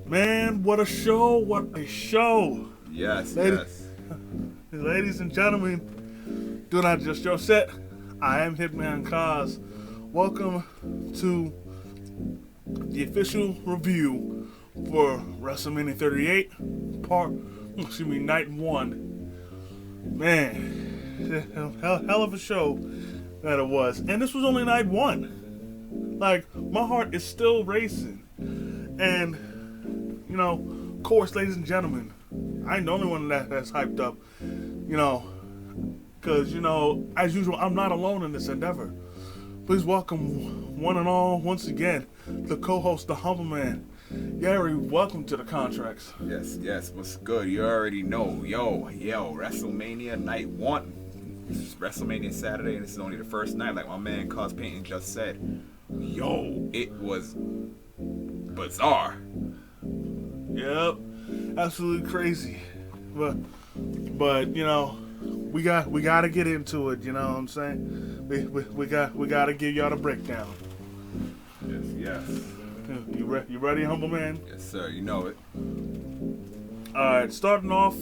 Man, what a show! What a show! Yes, Ladies, yes. ladies and gentlemen, do not just your set. I am Hitman Kaz. Welcome to the official review for WrestleMania 38, night 1. Man, hell of a show that it was. And this was only night 1. Like, my heart is still racing. And, of course, ladies and gentlemen, I ain't the only one that's hyped up, because, as usual, I'm not alone in this endeavor. Please welcome one and all, once again, the co-host, the humble man, Gary. Welcome to the Contracts. Yes. What's good? You already know. Yo, WrestleMania night 1. It's WrestleMania Saturday, and this is only the first night, like my man Cos Painting just said. Yo, it was bizarre. Yep, absolutely crazy. But we got to get into it. You know what I'm saying? We got to give y'all the breakdown. Yes. You ready, humble man? Yes, sir. You know it. All right. Starting off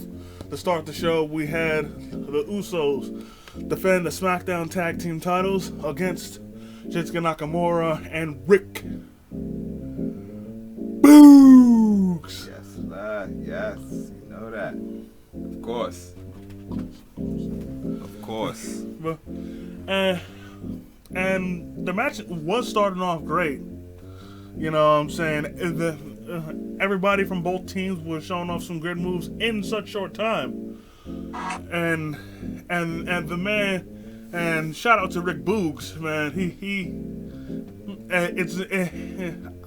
to start the show, we had the Usos defend the SmackDown Tag Team titles against Shinsuke Nakamura and Rick Boogs. Yes. You know that. Of course. And the match was starting off great. You know what I'm saying? Everybody from both teams was showing off some good moves in such short time. And the man, and shout out to Rick Boogs, man.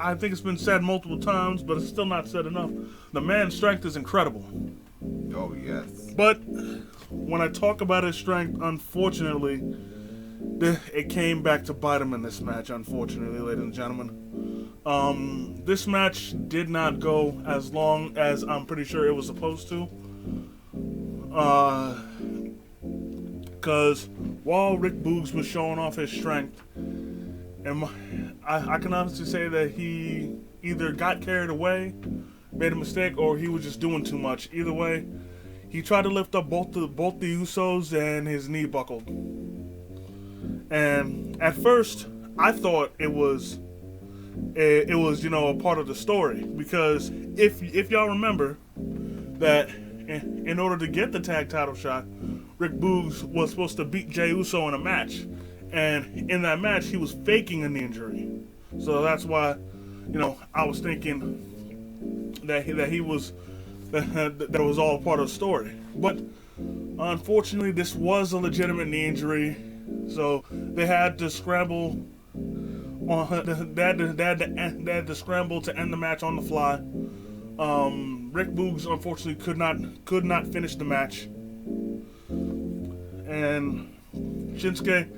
I think it's been said multiple times, but it's still not said enough. The man's strength is incredible. Oh, yes. But when I talk about his strength, unfortunately, it came back to bite him in this match, unfortunately, ladies and gentlemen. This match did not go as long as I'm pretty sure it was supposed to. Because while Rick Boogs was showing off his strength, and I can honestly say that he either got carried away, made a mistake, or he was just doing too much. Either way, he tried to lift up both the Usos, and his knee buckled. And at first, I thought it was a part of the story, because if y'all remember that in order to get the tag title shot, Rick Boogs was supposed to beat Jey Uso in a match, and in that match he was faking an injury. So that's why, I was thinking that he was that was all part of the story. But unfortunately, this was a legitimate knee injury, so they had to scramble. They had to scramble to end the match on the fly. Rick Boogs unfortunately could not finish the match, and Shinsuke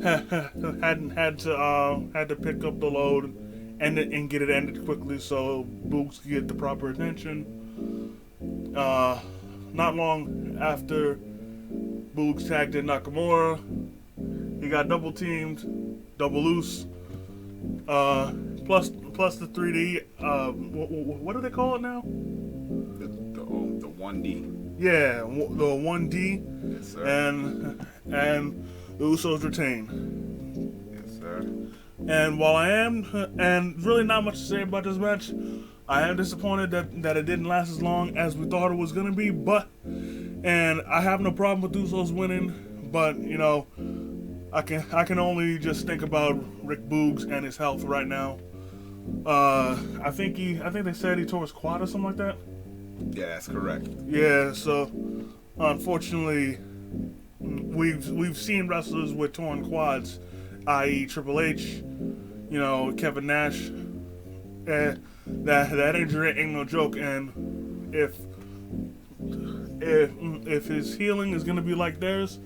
had to pick up the load and get it ended quickly so Boogs could get the proper attention. Not long after Boogs tagged in Nakamura, he got double teamed, double loose. Plus the 3D. What do they call it now? The 1D. Yeah, the 1D. Yes, sir. And the Usos retain. Yes, sir. And while and really not much to say about this match, I am disappointed that it didn't last as long as we thought it was gonna be. And I have no problem with Usos winning, but I can only just think about Rick Boogs and his health right now. I think they said he tore his quad or something like that. Yeah, that's correct. Yeah, so unfortunately, we've seen wrestlers with torn quads, i.e. Triple H, Kevin Nash. That injury ain't no joke, and if his healing is gonna be like theirs,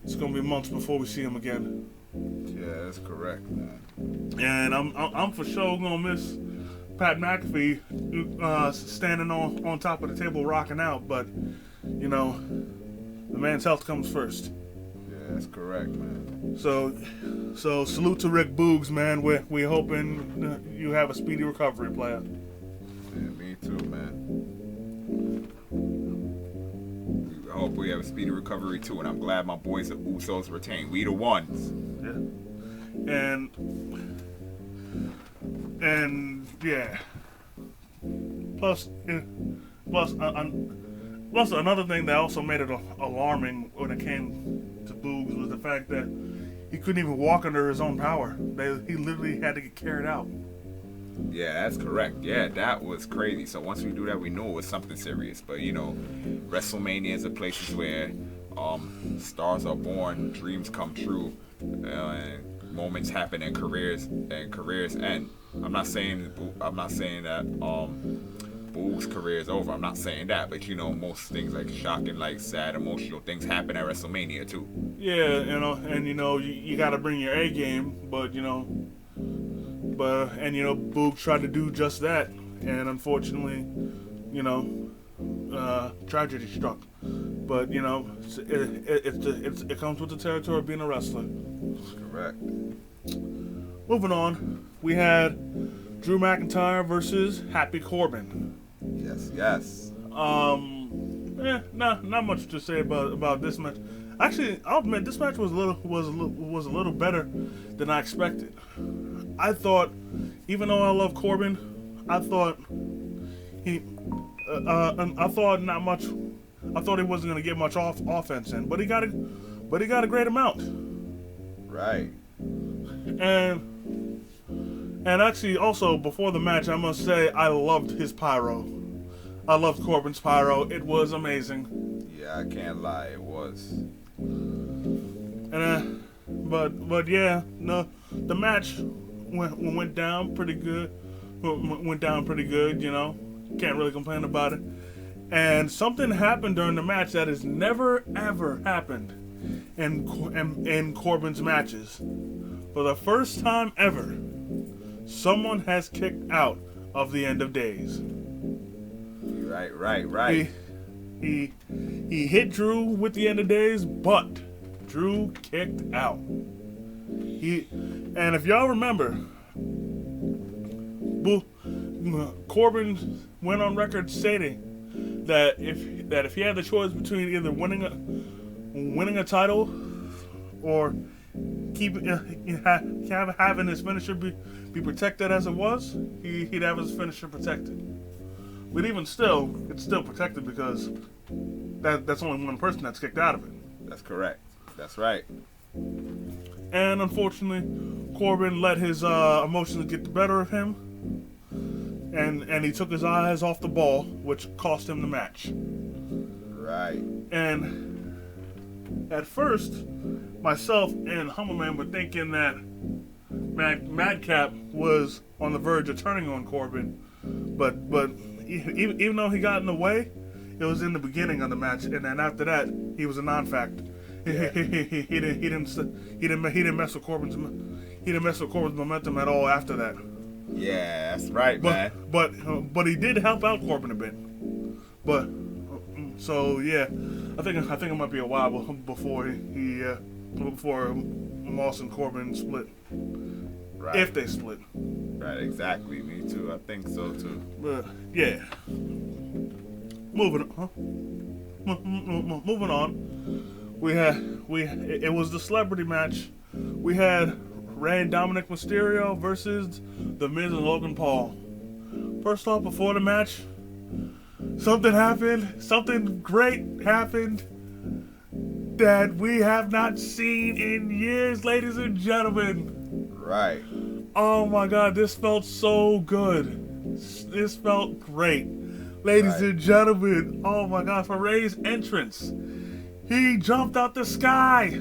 it's gonna be months before we see him again. Yeah, that's correct, man. And I'm for sure gonna miss Pat McAfee standing on top of the table rocking out, but the man's health comes first. Yeah, that's correct, man. So salute to Rick Boogs, man. We're hoping you have a speedy recovery, player. me too, man. I hope we have a speedy recovery too, and I'm glad my boys at Usos retained. We the ones. Yeah. And yeah. Plus another thing that also made it alarming when it came to Boogs was the fact that he couldn't even walk under his own power. He literally had to get carried out. Yeah, that's correct. Yeah, that was crazy. So once we do that, we knew it was something serious. But you know, WrestleMania is a place where stars are born, dreams come true, and moments happen, and careers end. I'm not saying that Boog's career is over. I'm not saying that, but you know, most things like shocking, like sad, emotional things happen at WrestleMania too. Yeah, you got to bring your A game, but Boog tried to do just that, and unfortunately, tragedy struck. But it comes with the territory of being a wrestler. Correct. Moving on, we had Drew McIntyre versus Happy Corbin. Yes. Not much to say about this match. Actually, I'll admit this match was a little better than I expected. I thought, even though I love Corbin, I thought he wasn't gonna get much offense in, but he got a great amount. Right. And actually, also before the match, I must say I loved his pyro. I loved Corbin's pyro. It was amazing. Yeah, I can't lie, it was. And the match went down pretty good. Can't really complain about it. And something happened during the match that has never ever happened in Corbin's matches. For the first time ever, someone has kicked out of the End of Days. Right. He hit Drew with the End of Days, but Drew kicked out. And if y'all remember, Corbin went on record stating that if he had the choice between either winning a title or having his finisher be protected as it was, he'd have his finisher protected. But even still, it's still protected because that's only one person that's kicked out of it. That's correct. That's right. And unfortunately, Corbin let his emotions get the better of him, and he took his eyes off the ball, which cost him the match. Right. And at first, myself and Hummelman were thinking that Madcap was on the verge of turning on Corbin, but even though he got in the way, it was in the beginning of the match, and then after that, he was a non-factor. Yeah. He didn't mess with Corbin's momentum at all after that. Yeah, that's right, man. But he did help out Corbin a bit. But so yeah, I think it might be a while before Moss and Corbin split. Right. If they split. Right, exactly. Me too. I think so too. But yeah. Moving on. It was the celebrity match. We had Rey and Dominic Mysterio versus The Miz and Logan Paul. First off, before the match, something happened. Something great happened that we have not seen in years, ladies and gentlemen. Right. Oh my God, this felt so good. This felt great. Ladies and gentlemen, oh my God, for Rey's entrance, he jumped out the sky.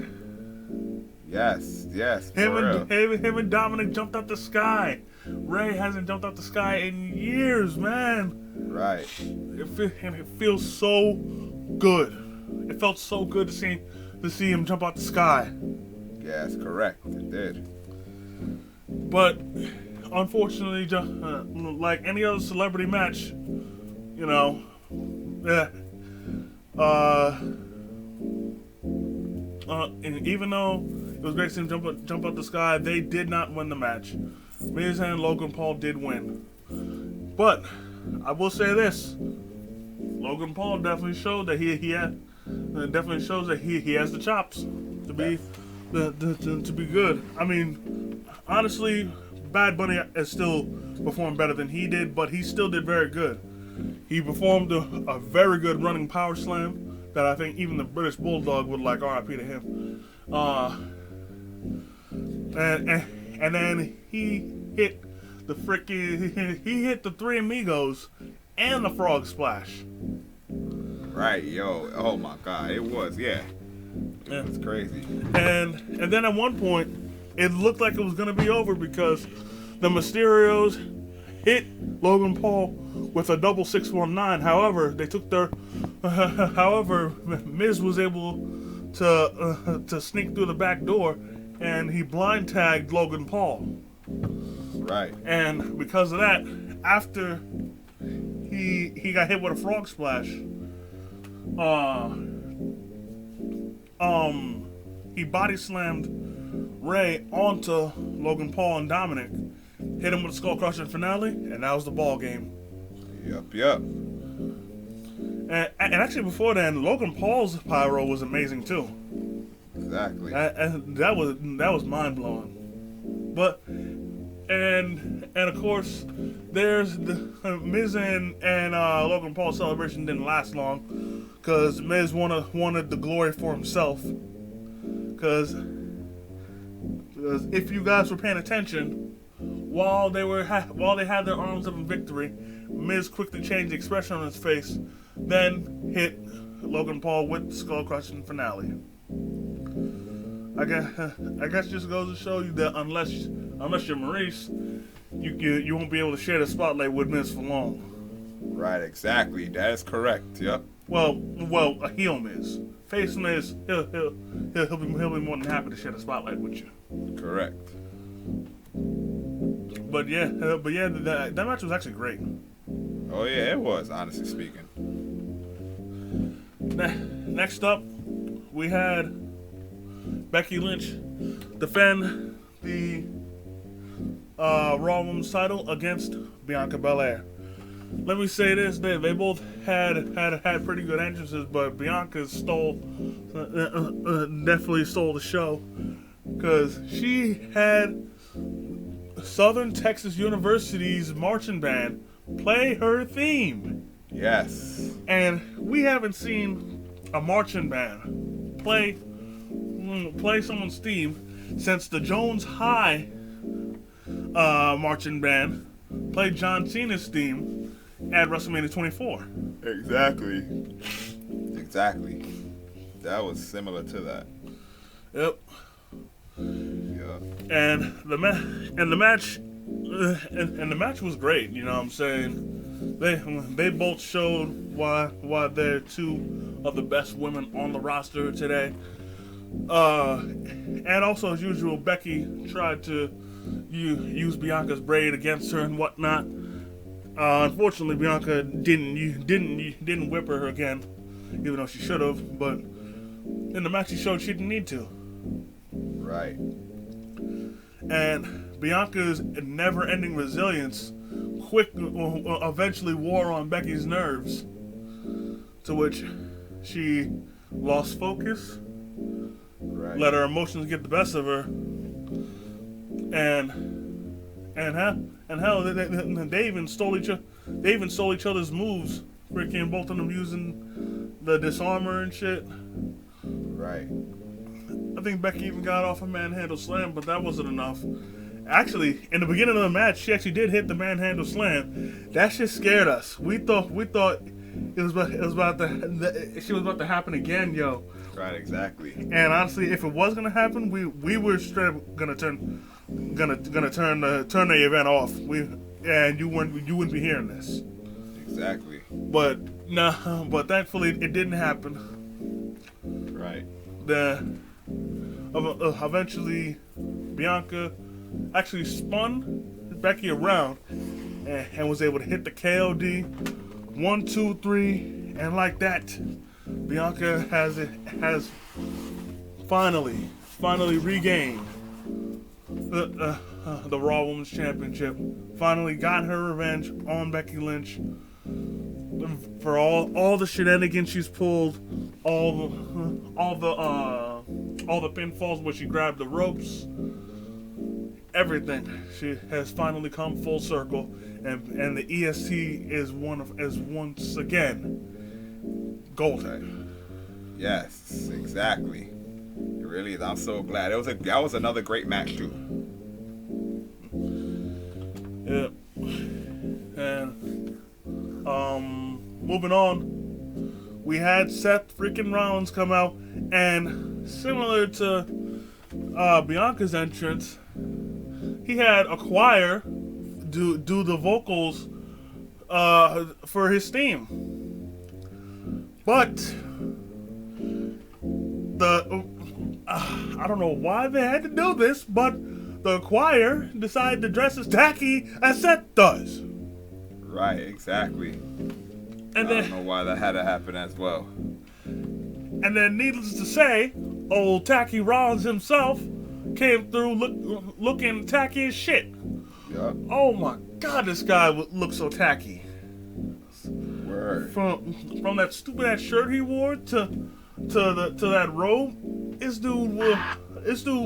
Yes. Him and Dominic jumped out the sky. Rey hasn't jumped out the sky in years, man. Right. It feels so good. It felt so good to see him jump out the sky. Yes, correct. It did. But unfortunately, like any other celebrity match, and even though it was great to see him jump out the sky, they did not win the match. Miz and Logan Paul did win. But I will say this: Logan Paul definitely showed that he has the chops to be to be good. I mean, honestly, Bad Bunny has still performed better than he did, but he still did very good. He performed a very good running power slam that I think even the British Bulldog would like RIP to him. And then he hit the Three Amigos and the Frog Splash. Right, yo. Oh my God, it was, yeah. It was crazy. And then at one point, it looked like it was gonna be over because the Mysterios hit Logan Paul with a double 619. However, they took their. However, Miz was able to sneak through the back door, and he blind tagged Logan Paul. Right. And because of that, after he got hit with a frog splash, he body slammed Ray onto Logan Paul and Dominic, hit him with a skull crushing finale, and that was the ball game. Yep. And actually, before then, Logan Paul's pyro was amazing too. Exactly. And that was mind blowing. But and of course, there's the Miz and Logan Paul celebration didn't last long because Miz wanted the glory for himself. Because if you guys were paying attention, while they had their arms up in victory, Miz quickly changed the expression on his face, then hit Logan Paul with the skull crushing finale. I guess just goes to show you that unless you're Maurice, you won't be able to share the spotlight with Miz for long. Right, exactly. That is correct. Yep. Well, a heel Miz, face Miz, he'll be more than happy to share the spotlight with you. Correct. But yeah, that match was actually great. Oh yeah, it was. Honestly speaking. Next up, we had Becky Lynch defend the Raw Women's title against Bianca Belair. Let me say this: they both had pretty good entrances, but Bianca definitely stole the show because she had Southern Texas University's marching band play her theme. Yes. And we haven't seen a marching band play someone's theme since the Jones High marching band played John Cena's theme at WrestleMania 24. Exactly. That was similar to that. Yep. Yeah. And the match was great. You know what I'm saying? They both showed why they're two of the best women on the roster today. And also, as usual, Becky tried to use Bianca's braid against her and whatnot. Unfortunately, Bianca didn't whip her again, even though she should have. But in the match, she showed she didn't need to. Right. And Bianca's never-ending resilience eventually wore on Becky's nerves, to which she lost focus, Right. let her emotions get the best of her, and hell, they even stole each other's moves. Freaking both of them using the disarmer and shit. Right. I think Becky even got off a manhandle slam, but that wasn't enough. Actually, in the beginning of the match, she actually did hit the manhandle slam. That shit scared us. We thought she was about to happen again, yo. Right, exactly. And honestly, if it was gonna happen, we were straight up gonna turn the event off. You wouldn't be hearing this. Exactly. But thankfully it didn't happen. Right. Eventually, Bianca actually spun Becky around and was able to hit the KOD 1, 2, 3, and like that, Bianca has finally regained the Raw Women's Championship. Finally got her revenge on Becky Lynch for all the shenanigans she's pulled, all the pinfalls where she grabbed the ropes, everything. She has finally come full circle, and the EST is once again golden. Yes, exactly. It really is. I'm so glad. That was another great match too. Yeah. And moving on, we had Seth freaking Rollins come out, and similar to Bianca's entrance, he had a choir do the vocals for his theme. But I don't know why they had to do this, but the choir decided to dress as tacky as Seth does. Right, exactly. I don't know why that had to happen as well. And then, needless to say, old Tacky Rollins himself came through looking tacky as shit. Yep. Oh my God, this guy looks so tacky. Word. From that stupid ass shirt he wore to that robe, this dude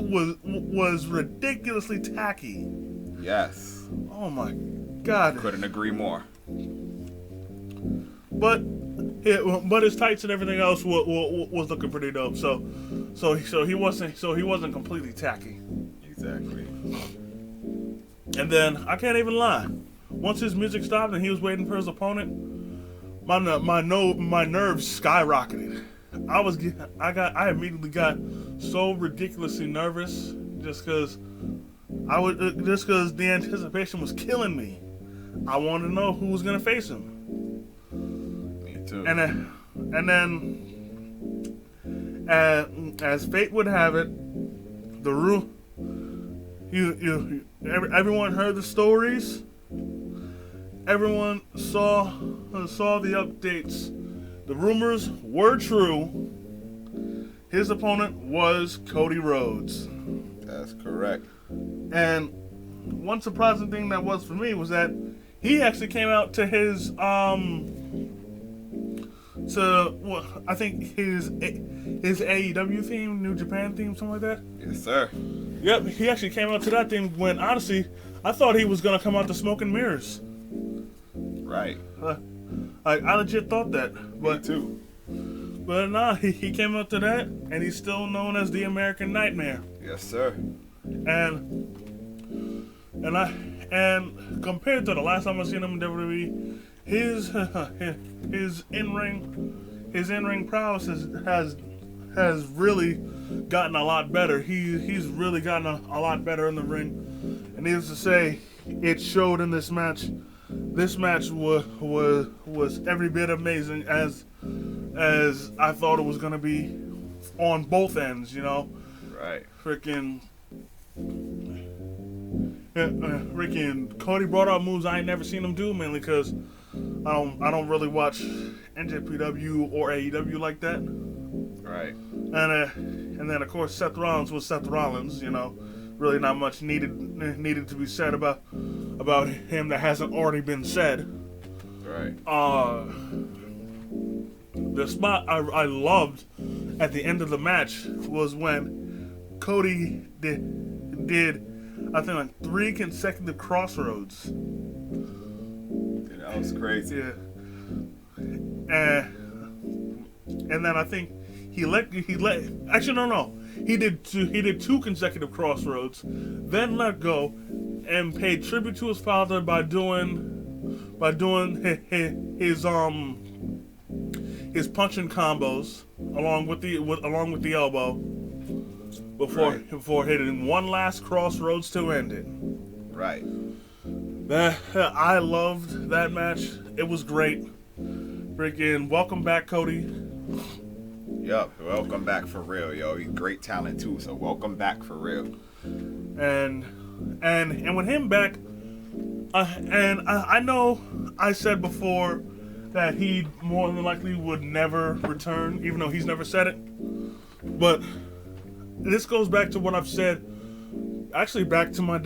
was ridiculously tacky. Yes. Oh my God. Couldn't agree more. But his tights and everything else was looking pretty dope. So he wasn't completely tacky. Exactly. And then I can't even lie. Once his music stopped and he was waiting for his opponent, my nerves skyrocketed. I immediately got so ridiculously nervous just because the anticipation was killing me. I wanted to know who was gonna face him. Me too. And then, as fate would have it, everyone heard the stories. Everyone saw the updates. The rumors were true. His opponent was Cody Rhodes. That's correct. And one surprising thing that was for me was that he actually came out to his I think his AEW theme, New Japan theme, something like that. Yes, sir. Yep, he actually came out to that theme when honestly I thought he was gonna come out to Smoke and Mirrors. Right. I legit thought that, but Me too. But nah, he came out to that, and he's still known as the American Nightmare. Yes, sir. And compared to the last time I seen him in WWE, his in ring prowess has really gotten a lot better. He's really gotten a lot better in the ring, and needless to say, it showed in this match. This match was every bit amazing as I thought it was gonna be on both ends. You know, Right. freaking Cody brought out moves I ain't never seen him do, mainly because I don't really watch NJPW or AEW like that. Right. And then of course Seth Rollins was Seth Rollins. You know, really not much needed to be said about him that hasn't already been said. Right. The spot I loved at the end of the match was when Cody did I think like 3 consecutive crossroads. That was crazy. Yeah. And then I think he did 2 consecutive crossroads, then let go, and paid tribute to his father by doing his punching combos along with the elbow before hitting one last crossroads to end it. Right. I loved that match. It was great. Freaking welcome back, Cody. Yup, welcome back for real, yo. He's great talent too, so welcome back for real. And with him back, I know I said before that he more than likely would never return, even though he's never said it. But this goes back to what I've said, actually back to my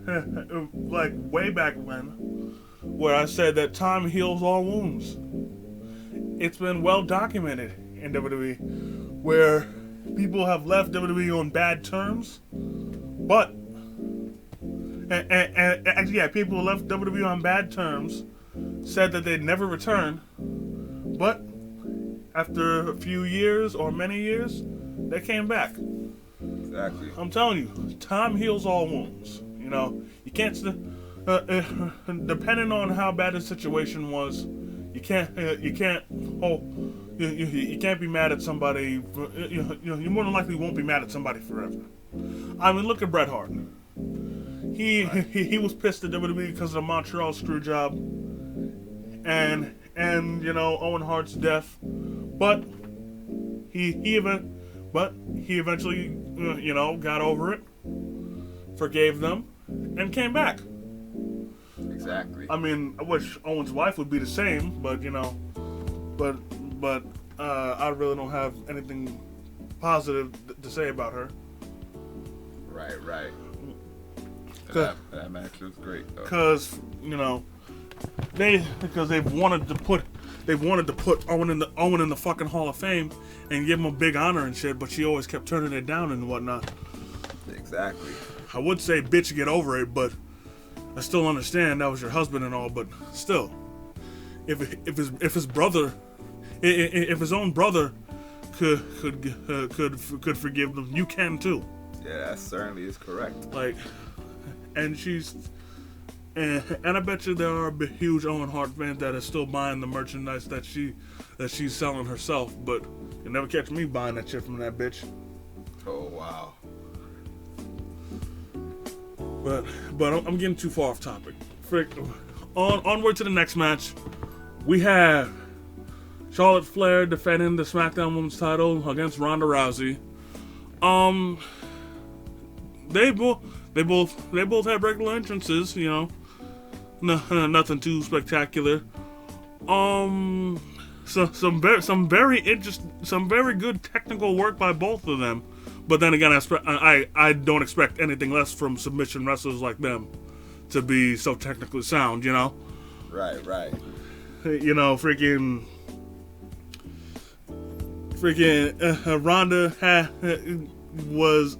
like way back when, where I said that time heals all wounds. It's been well documented in WWE where people have left WWE on bad terms, but and yeah, people left WWE on bad terms, said that they'd never return, but after a few years or many years, they came back. Exactly. I'm telling you, time heals all wounds. You know, you can't. Depending on how bad the situation was, you can't. You can't. You can't be mad at somebody. You more than likely won't be mad at somebody forever. I mean, look at Bret Hart. He was pissed at WWE because of the Montreal screw job, and Owen Hart's death, but he eventually got over it, forgave them, and came back. Exactly. I mean, I wish Owen's wife would be the same, but I really don't have anything positive to say about her. Right. That match was great. Because they've wanted to put Owen in the fucking Hall of Fame and give him a big honor and shit, but she always kept turning it down and whatnot. Exactly. I would say, bitch, get over it, but I still understand that was your husband and all, but still, if his brother, if his own brother could forgive them, you can too. Yeah, that certainly is correct. Like, and I bet you there are huge Owen Hart fans that are still buying the merchandise that she's selling herself, but you'll never catch me buying that shit from that bitch. Oh wow. But I'm getting too far off topic. Onward to the next match. We have Charlotte Flair defending the SmackDown Women's title against Ronda Rousey. They both had regular entrances, nothing too spectacular. Some very good technical work by both of them. But then again, I don't expect anything less from submission wrestlers like them to be so technically sound, Right. Freaking Ronda was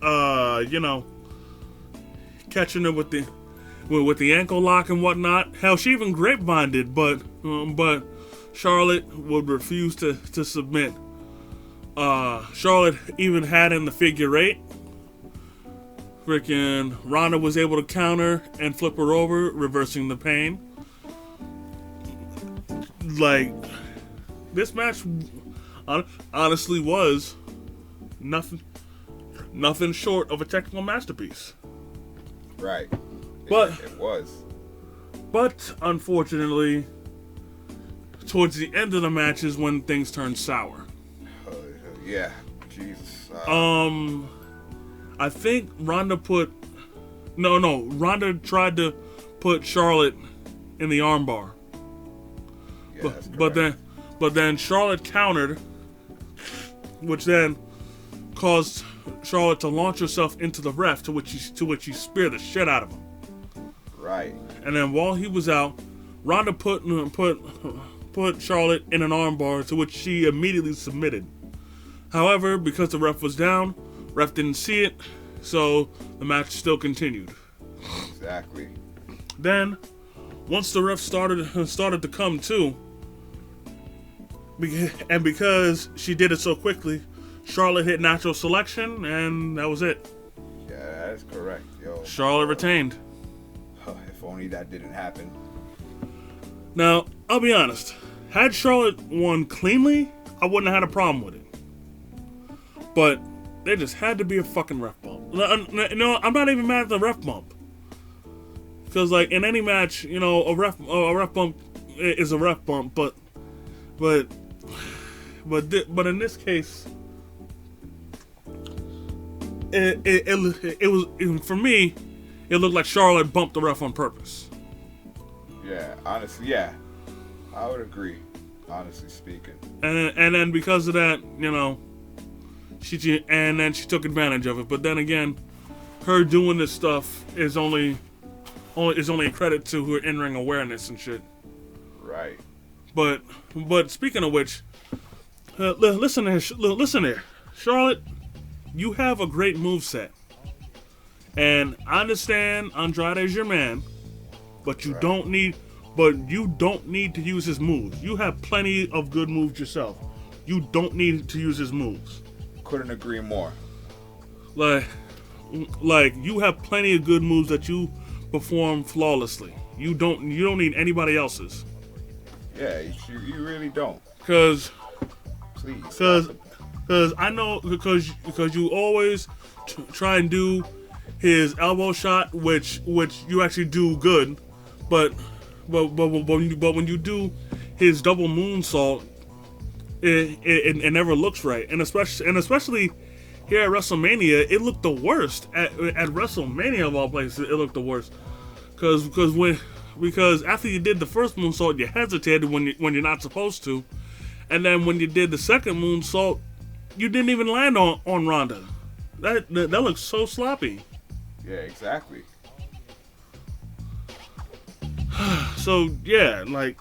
catching her with the ankle lock and whatnot. Hell, she even grapevined it, but Charlotte would refuse to submit. Charlotte even had in the figure 8. Freaking Ronda was able to counter and flip her over, reversing the pain. Like, this match honestly was nothing short of a technical masterpiece. Right. But it was. But unfortunately, towards the end of the match is when things turned sour. Yeah, Jesus. I think Ronda Ronda tried to put Charlotte in the armbar. Yeah, but then Charlotte countered, which then caused Charlotte to launch herself into the ref, to which she speared the shit out of him. Right. And then while he was out, Ronda put Charlotte in an armbar, to which she immediately submitted. However, because the ref was down, ref didn't see it, so the match still continued. Exactly. Then, once the ref started to come to, and because she did it so quickly, Charlotte hit natural selection, and that was it. Yeah, that is correct, yo. Charlotte retained. If only that didn't happen. Now, I'll be honest. Had Charlotte won cleanly, I wouldn't have had a problem with it. But there just had to be a fucking ref bump. No, I'm not even mad at the ref bump. Because, like, in any match, a ref bump is a ref bump. But in this case, it was, for me, it looked like Charlotte bumped the ref on purpose. Yeah, honestly, yeah. I would agree, honestly speaking. And then because of that, she took advantage of it. But then again, her doing this stuff is only is only a credit to her in-ring awareness and shit. Right. But speaking of which, listen here, Charlotte, you have a great moveset. And I understand Andrade's your man, but you don't need to use his moves. You have plenty of good moves yourself. You don't need to use his moves. Couldn't agree more. Like you have plenty of good moves that you perform flawlessly. You don't need anybody else's. Yeah, you really don't. Cause Please. I know because you always try and do his elbow shot, which you actually do good, but when you do his double moonsault, it never looks right, and especially here at WrestleMania, it looked the worst. At WrestleMania of all places, it looked the worst, because after you did the first moonsault, you hesitated when you're not supposed to, and then when you did the second moonsault, you didn't even land on Ronda. That looks so sloppy. Yeah, exactly. So yeah, like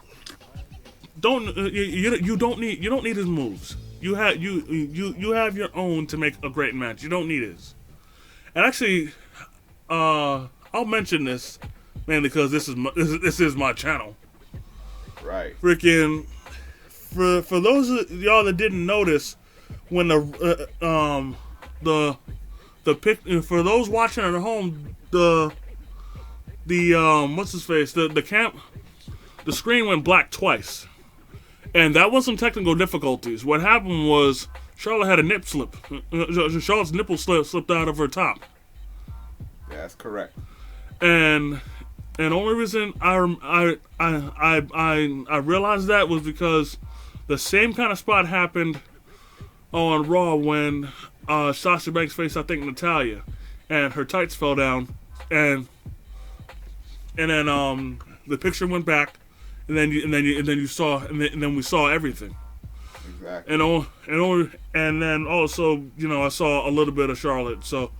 you don't need his moves. You have your own to make a great match. You don't need his. And actually, I'll mention this mainly because this is my channel. Right. Freaking for those of y'all that didn't notice, when the pic, for those watching at home, the what's his face, the screen went black twice, and that wasn't technical difficulties. What happened was Charlotte had a nip slip. Charlotte's nipple slipped out of her top. Yeah, that's correct. And the only reason I realized that was because the same kind of spot happened on Raw when Sasha Banks faced, I think, Natalya, and her tights fell down, and then the picture went back, and then we saw everything. Exactly. And then also, I saw a little bit of Charlotte, so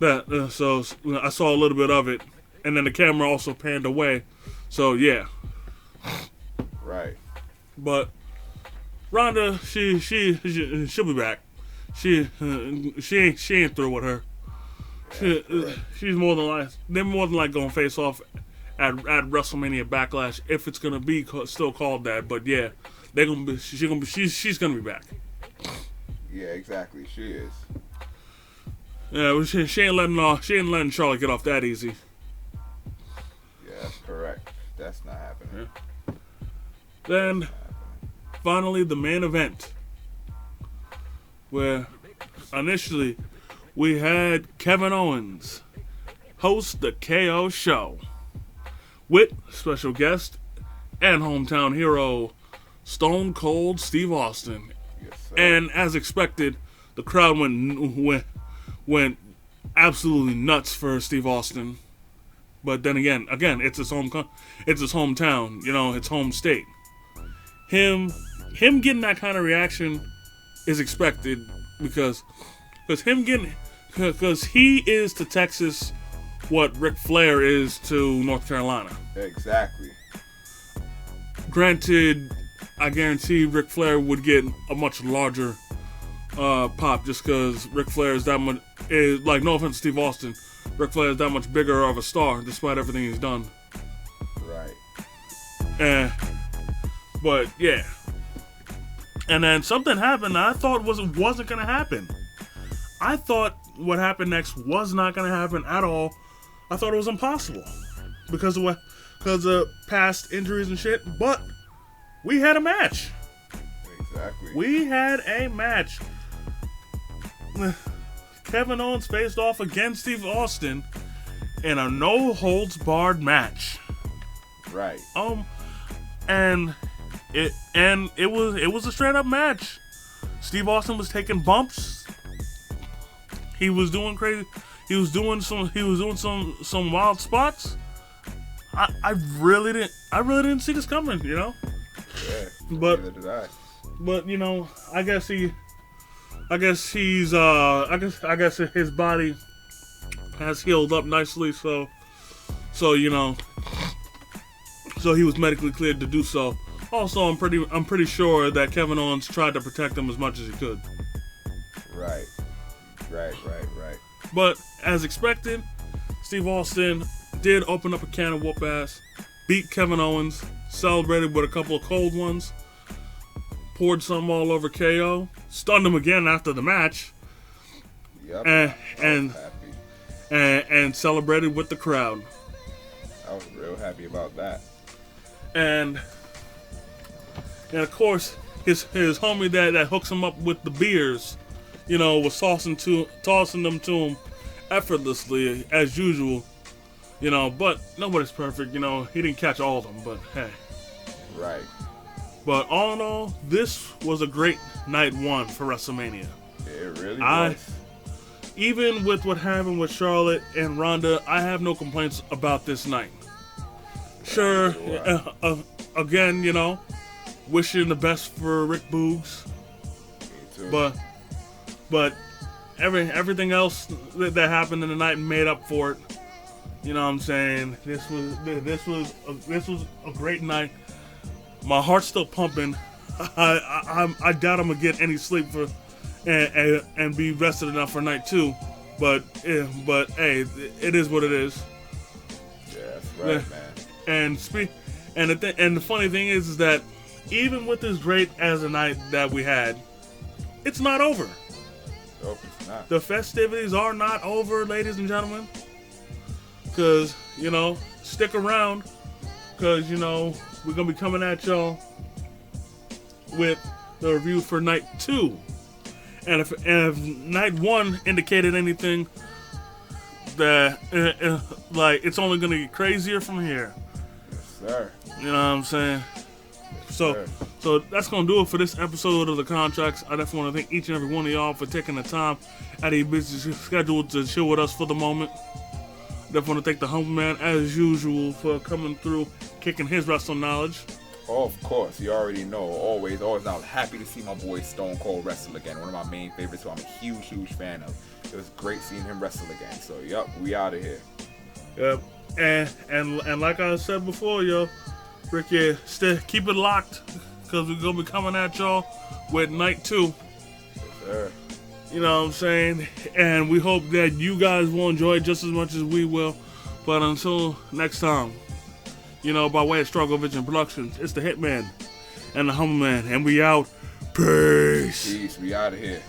I saw a little bit of it, and then the camera also panned away, so yeah. Right. But Ronda, she'll be back. She ain't through with her. They're more than like gonna face off at WrestleMania Backlash, if it's gonna be still called that. But yeah, she's gonna be back. Yeah, exactly. She is. Yeah, well, she ain't letting Charlotte get off that easy. Yeah, that's correct. That's not happening. Yeah. Then finally, the main event, where initially we had Kevin Owens host the KO show with special guest and hometown hero Stone Cold Steve Austin. Yes, sir. And as expected, the crowd went absolutely nuts for Steve Austin. But then again, it's his hometown, it's home state. Him getting that kind of reaction is expected because he is to Texas what Ric Flair is to North Carolina. Exactly. Granted, I guarantee Ric Flair would get a much larger pop just because Ric Flair is that much. Like, no offense to Steve Austin, Ric Flair is that much bigger of a star despite everything he's done. Right. But yeah. And then something happened I thought wasn't going to happen. I thought what happened next was not going to happen at all. I thought it was impossible because of past injuries and shit. But we had a match. Exactly. We had a match. Kevin Owens faced off against Steve Austin in a no-holds-barred match. Right. And it was a straight-up match. Steve Austin was taking bumps. He was doing crazy. He was doing some wild spots. I really didn't see this coming, Yeah. But neither did I. But I guess his body has healed up nicely, so So so he was medically cleared to do so. Also, I'm pretty sure that Kevin Owens tried to protect him as much as he could. Right. But as expected, Steve Austin did open up a can of whoop ass, beat Kevin Owens, celebrated with a couple of cold ones, poured some all over KO, stunned him again after the match, Yep. and celebrated with the crowd. I was real happy about that. And of course, his homie that hooks him up with the beers, was tossing them to him effortlessly as usual. But nobody's perfect. He didn't catch all of them, but hey. Right. But all in all, this was a great night one for WrestleMania. It really was. Even with what happened with Charlotte and Ronda, I have no complaints about this night. Sure, again, wishing the best for Rick Boogs. Me too. But everything else that happened in the night made up for it. You know what I'm saying? This was a great night. My heart's still pumping. I doubt I'm gonna get any sleep and be rested enough for night two. But hey, it is what it is. Yeah, that's right, man. And the funny thing is that even with as great as a night that we had, it's not over. Nope, it's not. The festivities are not over, ladies and gentlemen. Because, stick around. Because, we're going to be coming at y'all with the review for night two. And if night one indicated anything, that it's only going to get crazier from here. Yes, sir. You know what I'm saying? Yes, So that's going to do it for this episode of The Contracts. I definitely want to thank each and every one of y'all for taking the time out of your busy schedule to chill with us for the moment. Definitely want to thank the humble man, as usual, for coming through, kicking his wrestling knowledge. Oh, of course. You already know. Always. I was happy to see my boy Stone Cold wrestle again. One of my main favorites who I'm a huge fan of. It was great seeing him wrestle again. So, yup, we out of here. Yep. And like I said before, Rick, keep it locked, because we're going to be coming at y'all with night two. Yes, sir. You know what I'm saying? And we hope that you guys will enjoy it just as much as we will. But until next time, by way of Struggle Vision Productions, it's the Hitman and the Humble Man. And we out. Peace. Peace. We out of here.